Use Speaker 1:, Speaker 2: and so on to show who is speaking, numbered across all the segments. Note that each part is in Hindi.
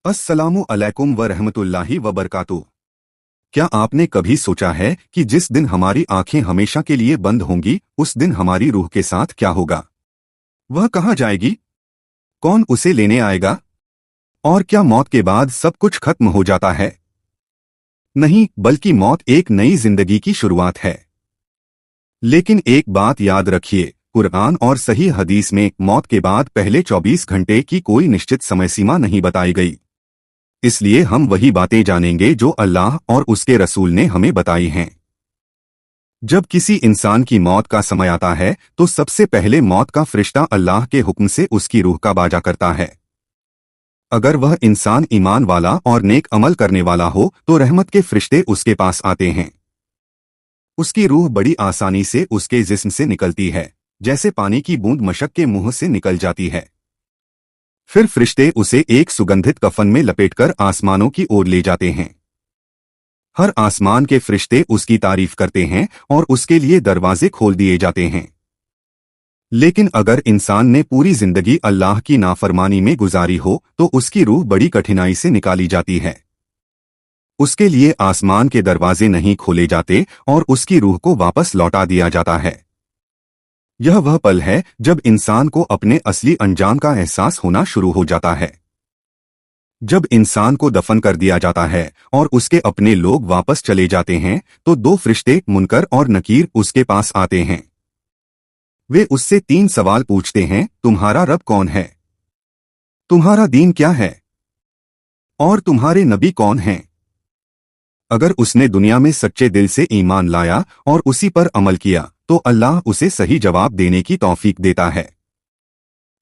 Speaker 1: अस्सलामु अलैकुम व रहमतुल्लाहि व बरकातुहू। क्या आपने कभी सोचा है कि जिस दिन हमारी आंखें हमेशा के लिए बंद होंगी, उस दिन हमारी रूह के साथ क्या होगा? वह कहाँ जाएगी? कौन उसे लेने आएगा? और क्या मौत के बाद सब कुछ खत्म हो जाता है? नहीं, बल्कि मौत एक नई जिंदगी की शुरुआत है। लेकिन एक बात याद रखिए, कुरान और सही हदीस में मौत के बाद पहले 24 घंटे की कोई निश्चित समय सीमा नहीं बताई गई। इसलिए हम वही बातें जानेंगे जो अल्लाह और उसके रसूल ने हमें बताई हैं। जब किसी इंसान की मौत का समय आता है तो सबसे पहले मौत का फरिश्ता अल्लाह के हुक्म से उसकी रूह का बाजा करता है। अगर वह इंसान ईमान वाला और नेक अमल करने वाला हो तो रहमत के फरिश्ते उसके पास आते हैं। उसकी रूह बड़ी आसानी से उसके जिस्म से निकलती है, जैसे पानी की बूंद मशक के मुंह से निकल जाती है। फिर फरिश्ते उसे एक सुगंधित कफन में लपेटकर आसमानों की ओर ले जाते हैं। हर आसमान के फरिश्ते उसकी तारीफ करते हैं और उसके लिए दरवाजे खोल दिए जाते हैं। लेकिन अगर इंसान ने पूरी जिंदगी अल्लाह की नाफरमानी में गुजारी हो तो उसकी रूह बड़ी कठिनाई से निकाली जाती है। उसके लिए आसमान के दरवाजे नहीं खोले जाते और उसकी रूह को वापस लौटा दिया जाता है। यह वह पल है जब इंसान को अपने असली अंजाम का एहसास होना शुरू हो जाता है। जब इंसान को दफन कर दिया जाता है और उसके अपने लोग वापस चले जाते हैं तो दो फरिश्ते मुनकर और नकीर उसके पास आते हैं। वे उससे 3 सवाल पूछते हैं, तुम्हारा रब कौन है? तुम्हारा दीन क्या है? और तुम्हारे नबी कौन हैं? अगर उसने दुनिया में सच्चे दिल से ईमान लाया और उसी पर अमल किया तो अल्लाह उसे सही जवाब देने की तौफीक देता है।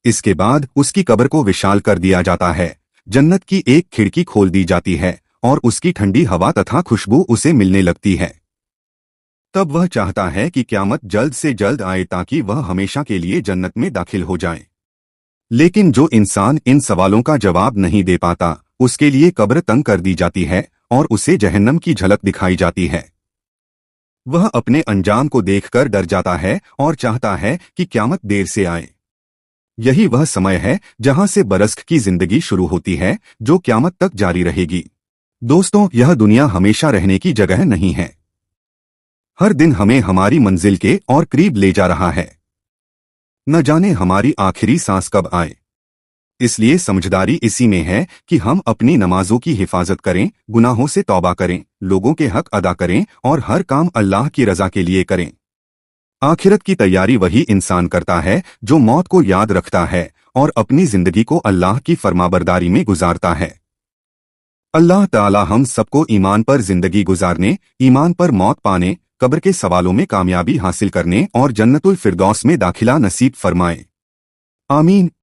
Speaker 1: इसके बाद उसकी कब्र को विशाल कर दिया जाता है, जन्नत की एक खिड़की खोल दी जाती है और उसकी ठंडी हवा तथा खुशबू उसे मिलने लगती है। तब वह चाहता है कि क़यामत जल्द से जल्द आए ताकि वह हमेशा के लिए जन्नत में दाखिल हो जाए। लेकिन जो इंसान इन सवालों का जवाब नहीं दे पाता, उसके लिए कब्र तंग कर दी जाती है और उसे जहन्नम की झलक दिखाई जाती है। वह अपने अंजाम को देखकर डर जाता है और चाहता है कि क़यामत देर से आए। यही वह समय है जहां से बरज़ख की जिंदगी शुरू होती है, जो क़यामत तक जारी रहेगी। दोस्तों, यह दुनिया हमेशा रहने की जगह नहीं है। हर दिन हमें हमारी मंजिल के और करीब ले जा रहा है। न जाने हमारी आखिरी सांस कब आए। इसलिए समझदारी इसी में है कि हम अपनी नमाजों की हिफाजत करें, गुनाहों से तौबा करें, लोगों के हक अदा करें और हर काम अल्लाह की रजा के लिए करें। आखिरत की तैयारी वही इंसान करता है जो मौत को याद रखता है और अपनी जिंदगी को अल्लाह की फरमाबरदारी में गुजारता है। अल्लाह ताला हम सबको ईमान पर जिंदगी गुजारने, ईमान पर मौत पाने, कब्र के सवालों में कामयाबी हासिल करने और जन्नतुल फिरदौस में दाखिला नसीब फरमाए। आमीन।